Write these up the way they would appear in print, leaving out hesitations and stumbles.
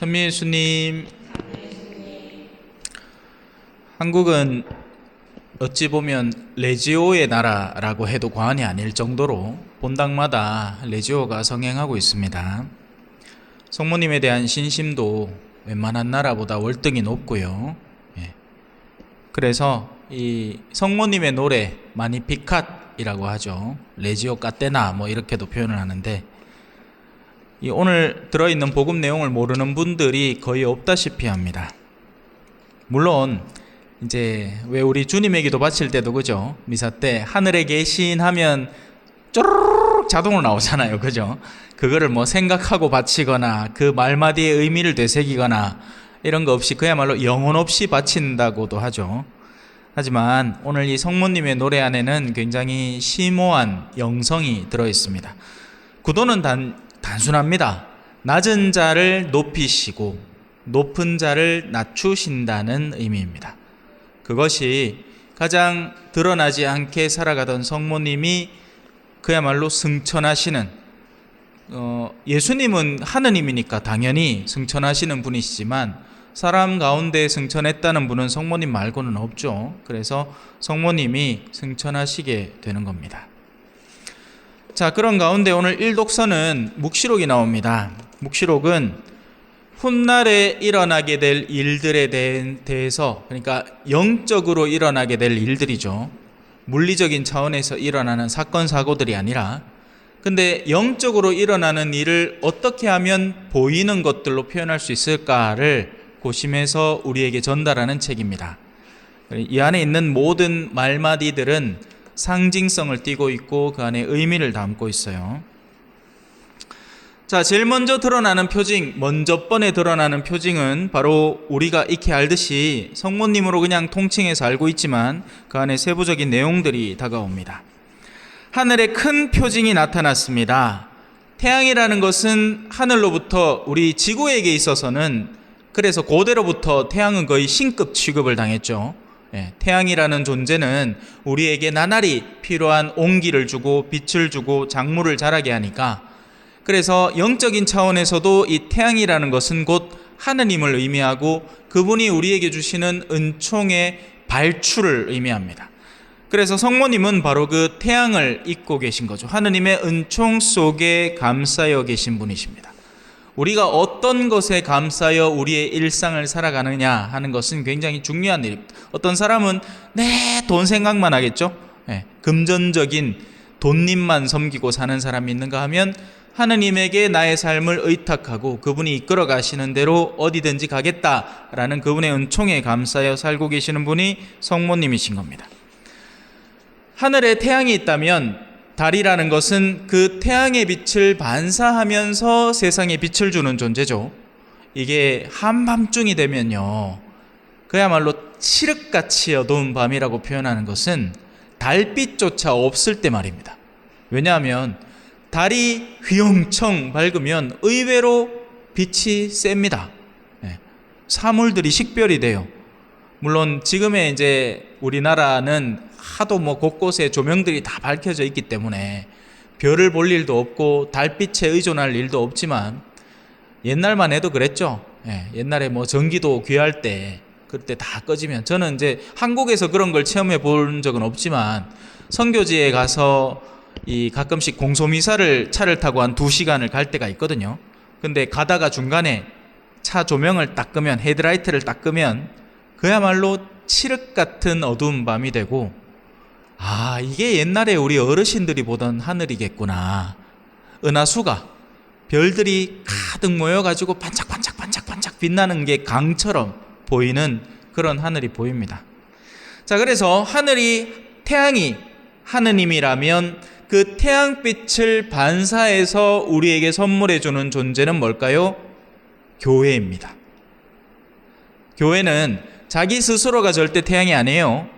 천미예수님, 한국은 어찌 보면 레지오의 나라라고 해도 과언이 아닐 정도로 본당마다 레지오가 성행하고 있습니다. 성모님에 대한 신심도 웬만한 나라보다 월등히 높고요. 그래서 이 성모님의 노래 마니피캇이라고 하죠. 레지오 까떼나 뭐 이렇게도 표현을 하는데, 이 오늘 들어있는 복음 내용을 모르는 분들이 거의 없다시피 합니다. 물론 이제 왜 우리 주님의 기도 바칠 때도 그죠? 미사 때 하늘에 계신 하면 쪼르륵 자동으로 나오잖아요. 그죠? 그거를 뭐 생각하고 바치거나 그 말마디의 의미를 되새기거나 이런 거 없이 그야말로 영혼 없이 바친다고도 하죠. 하지만 오늘 이 성모님의 노래 안에는 굉장히 심오한 영성이 들어있습니다. 구도는 단순합니다. 낮은 자를 높이시고 높은 자를 낮추신다는 의미입니다. 그것이 가장 드러나지 않게 살아가던 성모님이 그야말로 승천하시는, 예수님은 하느님이니까 당연히 승천하시는 분이시지만 사람 가운데 승천했다는 분은 성모님 말고는 없죠. 그래서 성모님이 승천하시게 되는 겁니다. 자, 그런 가운데 오늘 일독서는 묵시록이 나옵니다. 묵시록은 훗날에 일어나게 될 일들에 대해서, 그러니까 영적으로 일어나게 될 일들이죠. 물리적인 차원에서 일어나는 사건 사고들이 아니라, 근데 영적으로 일어나는 일을 어떻게 하면 보이는 것들로 표현할 수 있을까를 고심해서 우리에게 전달하는 책입니다. 이 안에 있는 모든 말마디들은 상징성을 띠고 있고 그 안에 의미를 담고 있어요. 자, 제일 먼저 드러나는 표징, 먼저 번에 드러나는 표징은 바로 우리가 익히 알듯이 성모님으로 그냥 통칭해서 알고 있지만 그 안에 세부적인 내용들이 다가옵니다. 하늘에 큰 표징이 나타났습니다. 태양이라는 것은 하늘로부터 우리 지구에게 있어서는, 그래서 고대로부터 태양은 거의 신급 취급을 당했죠. 태양이라는 존재는 우리에게 나날이 필요한 온기를 주고 빛을 주고 작물을 자라게 하니까, 그래서 영적인 차원에서도 이 태양이라는 것은 곧 하느님을 의미하고 그분이 우리에게 주시는 은총의 발출을 의미합니다. 그래서 성모님은 바로 그 태양을 입고 계신 거죠. 하느님의 은총 속에 감싸여 계신 분이십니다. 우리가 어떤 것에 감싸여 우리의 일상을 살아가느냐 하는 것은 굉장히 중요한 일입니다. 어떤 사람은 내 돈 생각만 하겠죠. 금전적인 돈님만 섬기고 사는 사람이 있는가 하면 하느님에게 나의 삶을 의탁하고 그분이 이끌어 가시는 대로 어디든지 가겠다라는 그분의 은총에 감싸여 살고 계시는 분이 성모님이신 겁니다. 하늘에 태양이 있다면 달이라는 것은 그 태양의 빛을 반사하면서 세상에 빛을 주는 존재죠. 이게 한밤중이 되면요, 그야말로 칠흑같이 어두운 밤이라고 표현하는 것은 달빛조차 없을 때 말입니다. 왜냐하면 달이 휘엄청 밝으면 의외로 빛이 셉니다. 사물들이 식별이 돼요. 물론 지금의 이제 우리나라는 하도 뭐 곳곳에 조명들이 다 밝혀져 있기 때문에 별을 볼 일도 없고 달빛에 의존할 일도 없지만 옛날만 해도 그랬죠. 옛날에 뭐 전기도 귀할 때 그때 다 꺼지면, 저는 이제 한국에서 그런 걸 체험해 본 적은 없지만 선교지에 가서 이 가끔씩 공소미사를 차를 타고 한 2시간을 갈 때가 있거든요. 근데 가다가 중간에 차 조명을 딱 끄면, 헤드라이트를 딱 끄면 그야말로 칠흑 같은 어두운 밤이 되고, 아, 이게 옛날에 우리 어르신들이 보던 하늘이겠구나. 은하수가, 별들이 가득 모여가지고 반짝반짝반짝반짝 빛나는 게 강처럼 보이는 그런 하늘이 보입니다. 자, 그래서 하늘이, 태양이 하느님이라면 그 태양빛을 반사해서 우리에게 선물해 주는 존재는 뭘까요? 교회입니다. 교회는 자기 스스로가 절대 태양이 아니에요.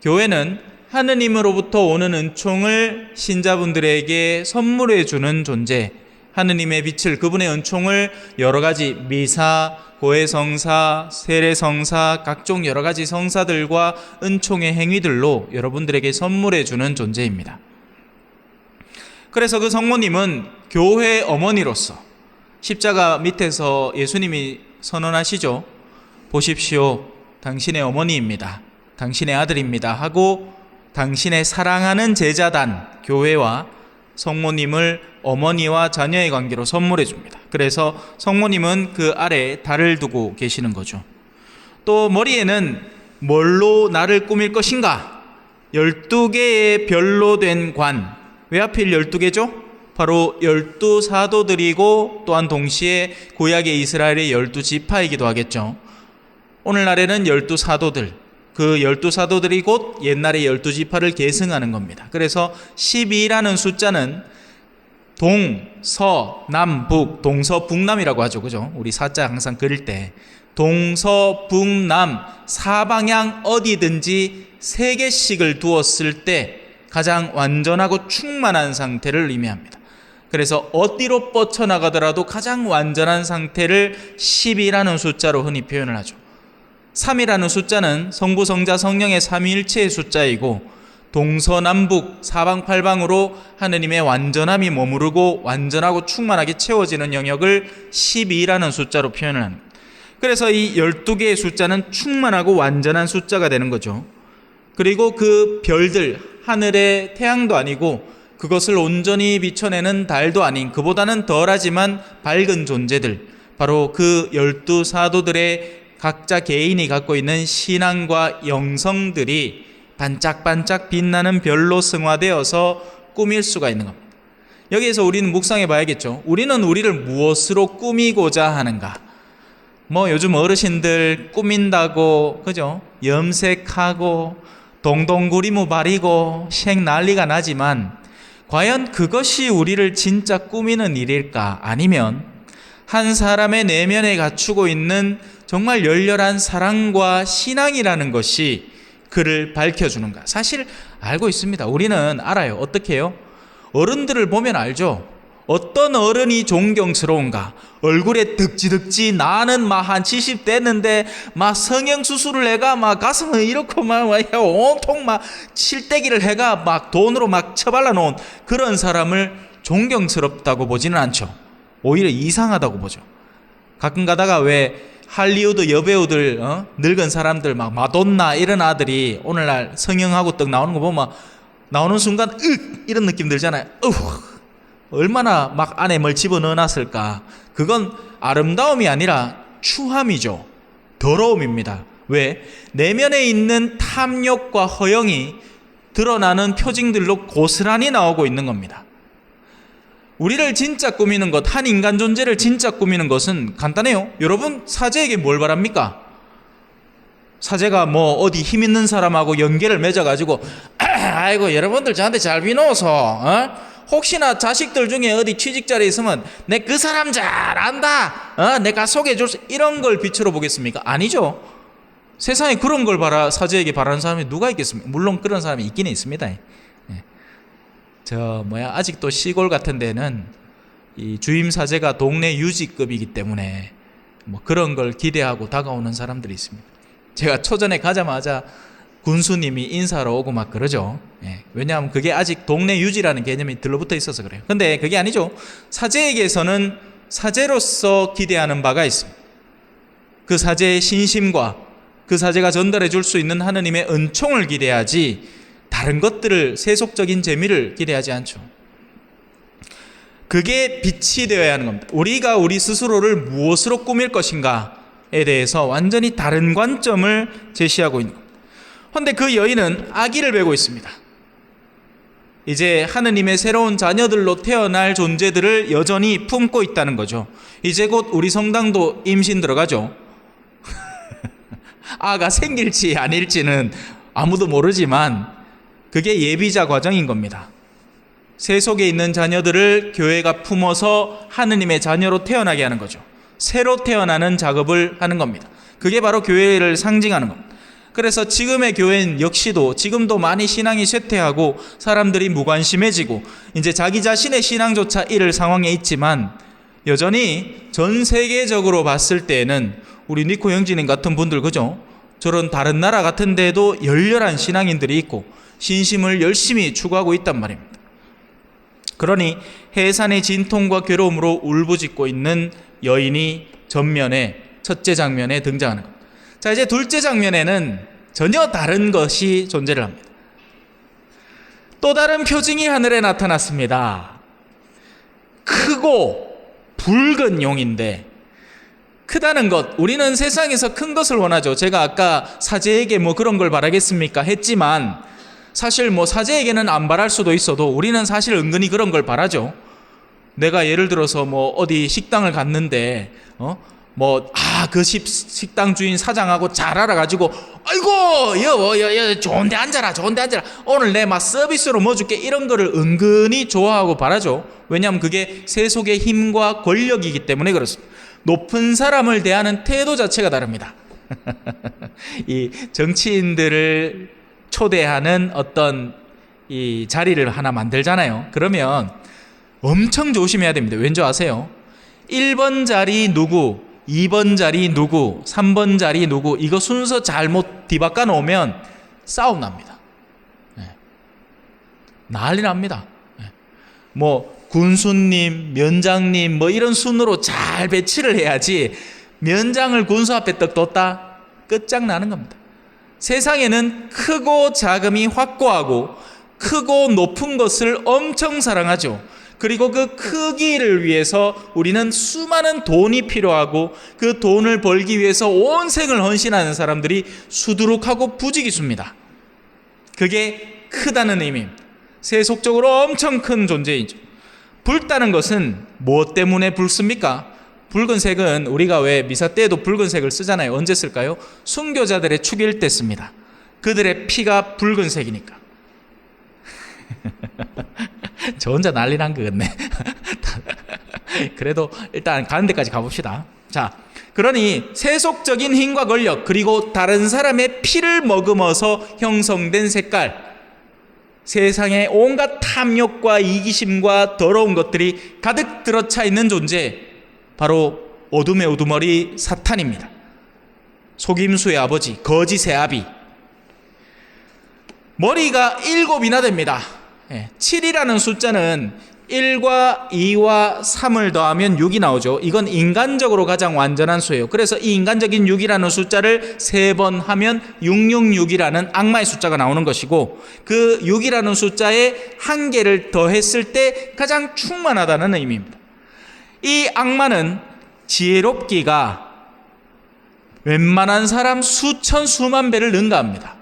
교회는 하느님으로부터 오는 은총을 신자분들에게 선물해 주는 존재, 하느님의 빛을, 그분의 은총을 여러 가지 미사, 고해성사, 세례성사, 각종 여러 가지 성사들과 은총의 행위들로 여러분들에게 선물해 주는 존재입니다. 그래서 그 성모님은 교회 어머니로서 십자가 밑에서 예수님이 선언하시죠. 보십시오. 당신의 어머니입니다. 당신의 아들입니다. 하고 당신의 사랑하는 제자단, 교회와 성모님을 어머니와 자녀의 관계로 선물해 줍니다. 그래서 성모님은 그 아래에 달을 두고 계시는 거죠. 또 머리에는 뭘로 나를 꾸밀 것인가? 12개의 별로 된 관. 왜 하필 12개죠? 바로 12사도들이고 또한 동시에 구약의 이스라엘의 12지파이기도 하겠죠. 오늘날에는 12사도들, 그 12사도들이 곧 옛날의 12지파를 계승하는 겁니다. 그래서 12라는 숫자는 동, 서, 남, 북, 동서, 북남이라고 하죠. 그죠? 우리 사자 항상 그릴 때 동서, 북남, 사방향 어디든지 3개씩을 두었을 때 가장 완전하고 충만한 상태를 의미합니다. 그래서 어디로 뻗쳐나가더라도 가장 완전한 상태를 10이라는 숫자로 흔히 표현을 하죠. 3이라는 숫자는 성부, 성자, 성령의 삼위일체의 숫자이고 동서남북 사방팔방으로 하느님의 완전함이 머무르고 완전하고 충만하게 채워지는 영역을 12라는 숫자로 표현을 합니다. 그래서 이 12개의 숫자는 충만하고 완전한 숫자가 되는 거죠. 그리고 그 별들, 하늘의 태양도 아니고 그것을 온전히 비춰내는 달도 아닌 그보다는 덜하지만 밝은 존재들, 바로 그 12사도들의 각자 개인이 갖고 있는 신앙과 영성들이 반짝반짝 빛나는 별로 승화되어서 꾸밀 수가 있는 겁니다. 여기에서 우리는 묵상해 봐야겠죠. 우리는 우리를 무엇으로 꾸미고자 하는가? 요즘 어르신들 꾸민다고, 그죠? 염색하고 동동구리무 바리고 생 난리가 나지만 과연 그것이 우리를 진짜 꾸미는 일일까? 아니면 한 사람의 내면에 갖추고 있는 정말 열렬한 사랑과 신앙이라는 것이 그를 밝혀주는가? 사실 알고 있습니다. 우리는 알아요. 어떻게 해요? 어른들을 보면 알죠. 어떤 어른이 존경스러운가? 얼굴에 득지득지 나는 한 70 됐는데 성형수술을 해가 가슴을 이렇게 온통 칠대기를 해가 돈으로 쳐발라 놓은 그런 사람을 존경스럽다고 보지는 않죠. 오히려 이상하다고 보죠. 가끔 가다가 왜 할리우드 여배우들, 늙은 사람들 마돈나 이런 아들이 오늘날 성형하고 떡 나오는 거 보면 나오는 순간 이런 느낌 들잖아요. 얼마나 안에 뭘 집어넣어놨을까. 그건 아름다움이 아니라 추함이죠. 더러움입니다. 왜? 내면에 있는 탐욕과 허영이 드러나는 표징들로 고스란히 나오고 있는 겁니다. 우리를 진짜 꾸미는 것, 한 인간 존재를 진짜 꾸미는 것은 간단해요. 여러분, 사제에게 뭘 바랍니까? 사제가 어디 힘 있는 사람하고 연계를 맺어가지고 아이고 여러분들 저한테 잘 비놓아서 혹시나 자식들 중에 어디 취직자리에 있으면 내 그 사람 잘 안다, 내가 소개해줄 수, 이런 걸 빛으로 보겠습니까? 아니죠. 세상에 그런 걸 사제에게 바라는 사람이 누가 있겠습니까? 물론 그런 사람이 있기는 있습니다. 아직도 시골 같은 데는 이 주임 사제가 동네 유지급이기 때문에 그런 걸 기대하고 다가오는 사람들이 있습니다. 제가 초전에 가자마자 군수님이 인사하러 오고 그러죠. 왜냐하면 그게 아직 동네 유지라는 개념이 들러붙어 있어서 그래요. 근데 그게 아니죠. 사제에게서는 사제로서 기대하는 바가 있습니다. 그 사제의 신심과 그 사제가 전달해 줄 수 있는 하느님의 은총을 기대하지 다른 것들을, 세속적인 재미를 기대하지 않죠. 그게 빛이 되어야 하는 겁니다. 우리가 우리 스스로를 무엇으로 꾸밀 것인가에 대해서 완전히 다른 관점을 제시하고 있는 겁니다. 그런데 그 여인은 아기를 베고 있습니다. 이제 하느님의 새로운 자녀들로 태어날 존재들을 여전히 품고 있다는 거죠. 이제 곧 우리 성당도 임신 들어가죠. 아가 생길지 아닐지는 아무도 모르지만 그게 예비자 과정인 겁니다. 세속에 있는 자녀들을 교회가 품어서 하느님의 자녀로 태어나게 하는 거죠. 새로 태어나는 작업을 하는 겁니다. 그게 바로 교회를 상징하는 겁니다. 그래서 지금의 교회는 역시도 지금도 많이 신앙이 쇠퇴하고 사람들이 무관심해지고 이제 자기 자신의 신앙조차 잃을 상황에 있지만 여전히 전 세계적으로 봤을 때에는 우리 니코 형제님 같은 분들, 그죠? 저런 다른 나라 같은 데에도 열렬한 신앙인들이 있고 신심을 열심히 추구하고 있단 말입니다. 그러니 해산의 진통과 괴로움으로 울부짖고 있는 여인이 전면에 첫째 장면에 등장하는 겁니다. 자, 이제 둘째 장면에는 전혀 다른 것이 존재를 합니다. 또 다른 표징이 하늘에 나타났습니다. 크고 붉은 용인데, 크다는 것, 우리는 세상에서 큰 것을 원하죠. 제가 아까 사제에게 뭐 그런 걸 바라겠습니까 했지만, 사실 뭐 사제에게는 안 바랄 수도 있어도 우리는 사실 은근히 그런 걸 바라죠. 내가 예를 들어서 뭐 어디 식당을 갔는데 그 식당 주인 사장하고 잘 알아가지고, 아이고 여 좋은데 앉아라, 좋은데 앉아라, 오늘 내 막 서비스로 뭐 줄게, 이런 거를 은근히 좋아하고 바라죠. 왜냐하면 그게 세속의 힘과 권력이기 때문에 그렇습니다. 높은 사람을 대하는 태도 자체가 다릅니다. 이 정치인들을 초대하는 어떤 이 자리를 하나 만들잖아요. 그러면 엄청 조심해야 됩니다. 왠지 아세요? 1번 자리 누구, 2번 자리 누구, 3번 자리 누구, 이거 순서 잘못 뒤바꿔 놓으면 싸움 납니다. 난리 납니다. 뭐 군수님, 면장님 뭐 이런 순으로 잘 배치를 해야지, 면장을 군수 앞에 떡 뒀다 끝장나는 겁니다. 세상에는 크고 작음이 확고하고 크고 높은 것을 엄청 사랑하죠. 그리고 그 크기를 위해서 우리는 수많은 돈이 필요하고, 그 돈을 벌기 위해서 온 생을 헌신하는 사람들이 수두룩하고 부지기수입니다. 그게 크다는 의미입니다. 세속적으로 엄청 큰 존재이죠. 붉다는 것은 무엇 때문에 붉습니까? 붉은색은 우리가 왜 미사 때에도 붉은색을 쓰잖아요. 언제 쓸까요? 순교자들의 축일 때 씁니다. 그들의 피가 붉은색이니까. 저 혼자 난리 난 것 같네. 그래도 일단 가는 데까지 가봅시다. 자, 그러니 세속적인 힘과 권력, 그리고 다른 사람의 피를 머금어서 형성된 색깔, 세상에 온갖 탐욕과 이기심과 더러운 것들이 가득 들어차 있는 존재, 바로 어둠의 우두머리 사탄입니다. 속임수의 아버지, 거짓의 아비. 머리가 7이나 됩니다. 7이라는 숫자는 1과 2와 3을 더하면 6이 나오죠. 이건 인간적으로 가장 완전한 수예요. 그래서 이 인간적인 6이라는 숫자를 3번 하면 666이라는 악마의 숫자가 나오는 것이고, 그 6이라는 숫자에 한 개를 더했을 때 가장 충만하다는 의미입니다. 이 악마는 지혜롭기가 웬만한 사람 수천 수만 배를 능가합니다.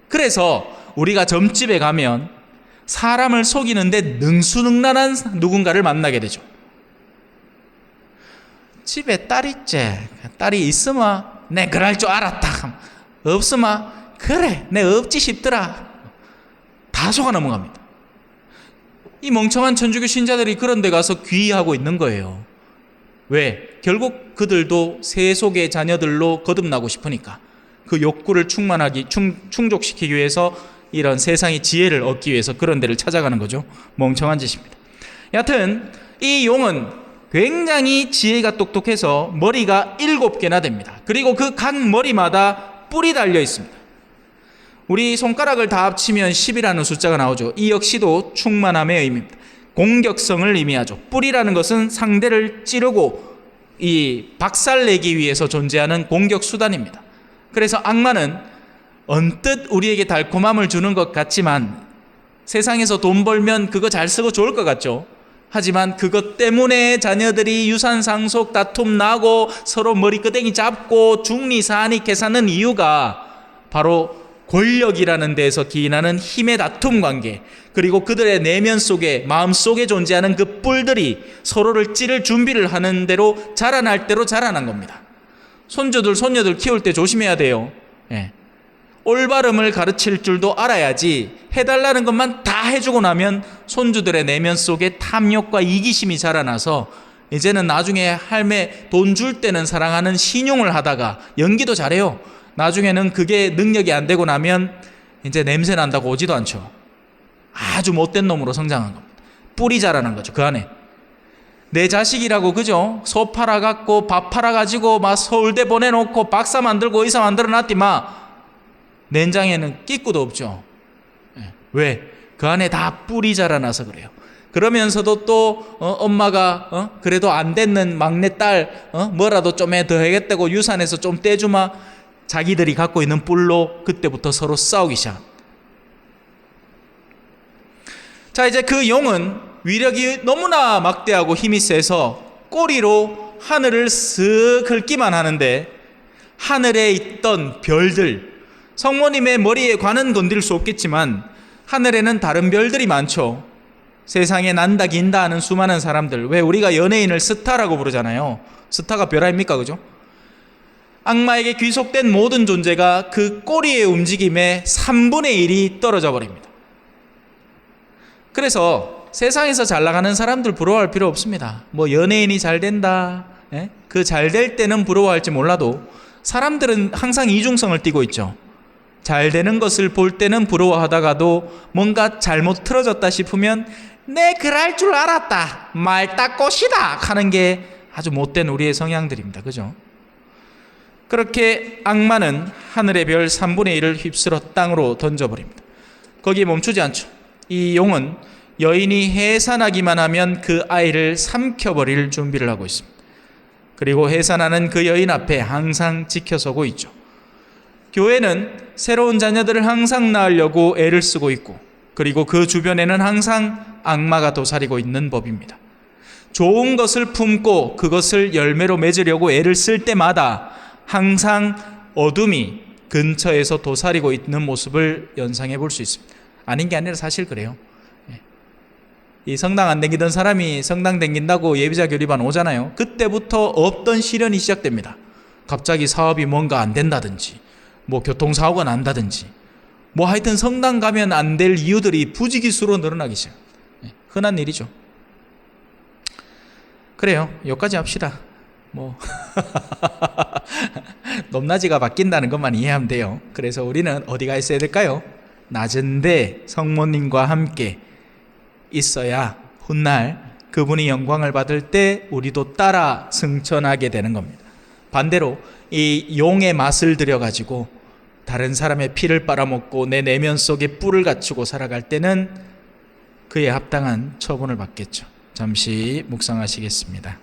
그래서 우리가 점집에 가면 사람을 속이는데 능수능란한 누군가를 만나게 되죠. 집에 딸 있지? 딸이 있으면 내 그럴 줄 알았다. 없으면 그래 내 없지 싶더라. 다 속아 넘어갑니다. 이 멍청한 천주교 신자들이 그런 데 가서 귀의하고 있는 거예요. 왜? 결국 그들도 세속의 자녀들로 거듭나고 싶으니까, 그 욕구를 충족시키기 위해서 이런 세상의 지혜를 얻기 위해서 그런 데를 찾아가는 거죠. 멍청한 짓입니다. 여하튼 이 용은 굉장히 지혜가 똑똑해서 머리가 7개나 됩니다. 그리고 그 각 머리마다 뿔이 달려 있습니다. 우리 손가락을 다 합치면 10이라는 숫자가 나오죠. 이 역시도 충만함의 의미입니다. 공격성을 의미하죠. 뿔이라는 것은 상대를 찌르고 이 박살내기 위해서 존재하는 공격 수단입니다. 그래서 악마는 언뜻 우리에게 달콤함을 주는 것 같지만, 세상에서 돈 벌면 그거 잘 쓰고 좋을 것 같죠. 하지만 그것 때문에 자녀들이 유산 상속 다툼 나고 서로 머리끄댕이 잡고 중리사안이 계사는 이유가 바로 권력이라는 데에서 기인하는 힘의 다툼 관계, 그리고 그들의 내면 속에, 마음 속에 존재하는 그 뿔들이 서로를 찌를 준비를 하는 대로 자라날 대로 자라난 겁니다. 손주들 손녀들 키울 때 조심해야 돼요. 올바름을 가르칠 줄도 알아야지, 해달라는 것만 다 해주고 나면 손주들의 내면 속에 탐욕과 이기심이 자라나서 이제는 나중에 할매 돈 줄 때는 사랑하는 신용을 하다가 연기도 잘해요. 나중에는 그게 능력이 안 되고 나면 이제 냄새 난다고 오지도 않죠. 아주 못된 놈으로 성장한 겁니다. 뿔이 자라는 거죠, 그 안에. 내 자식이라고, 그죠? 소 팔아갖고 밥 팔아가지고 막 서울대 보내놓고 박사 만들고 의사 만들어 놨디마 nen장에는 끼꾸도 없죠. 왜? 그 안에 다 뿔이 자라나서 그래요. 그러면서도 또 엄마가 그래도 안 됐는 막내딸 뭐라도 좀 더 해야겠다고 유산에서 좀 떼주마. 자기들이 갖고 있는 뿔로 그때부터 서로 싸우기 시작. 자, 이제 그 용은 위력이 너무나 막대하고 힘이 세서 꼬리로 하늘을 쓱 긁기만 하는데 하늘에 있던 별들, 성모님의 머리에 관은 건드릴 수 없겠지만 하늘에는 다른 별들이 많죠. 세상에 난다 긴다 하는 수많은 사람들. 왜 우리가 연예인을 스타라고 부르잖아요. 스타가 별 아닙니까? 그죠? 악마에게 귀속된 모든 존재가 그 꼬리의 움직임에 3분의 1이 떨어져 버립니다. 그래서 세상에서 잘 나가는 사람들 부러워할 필요 없습니다. 뭐 연예인이 잘 된다, 그 잘 될 때는 부러워할지 몰라도 사람들은 항상 이중성을 띠고 있죠. 잘 되는 것을 볼 때는 부러워하다가도 뭔가 잘못 틀어졌다 싶으면 내 그럴 줄 알았다, 말딱꽃이다 하는 게 아주 못된 우리의 성향들입니다. 그죠? 그렇게 악마는 하늘의 별 3분의 1을 휩쓸어 땅으로 던져버립니다. 거기에 멈추지 않죠. 이 용은 여인이 해산하기만 하면 그 아이를 삼켜버릴 준비를 하고 있습니다. 그리고 해산하는 그 여인 앞에 항상 지켜서고 있죠. 교회는 새로운 자녀들을 항상 낳으려고 애를 쓰고 있고, 그리고 그 주변에는 항상 악마가 도사리고 있는 법입니다. 좋은 것을 품고 그것을 열매로 맺으려고 애를 쓸 때마다 항상 어둠이 근처에서 도사리고 있는 모습을 연상해 볼 수 있습니다. 아닌 게 아니라 사실 그래요. 이 성당 안 댕기던 사람이 성당 댕긴다고 예비자 교리반 오잖아요. 그때부터 없던 시련이 시작됩니다. 갑자기 사업이 뭔가 안 된다든지, 뭐 교통사고가 난다든지, 뭐 하여튼 성당 가면 안 될 이유들이 부지기수로 늘어나기 시작. 흔한 일이죠. 그래요. 여기까지 합시다. 뭐 높낮이가 바뀐다는 것만 이해하면 돼요. 그래서 우리는 어디가 있어야 될까요? 낮은데 성모님과 함께 있어야 훗날 그분이 영광을 받을 때 우리도 따라 승천하게 되는 겁니다. 반대로 이 용의 맛을 들여가지고 다른 사람의 피를 빨아먹고 내 내면 속에 뿔을 갖추고 살아갈 때는 그에 합당한 처분을 받겠죠. 잠시 묵상하시겠습니다.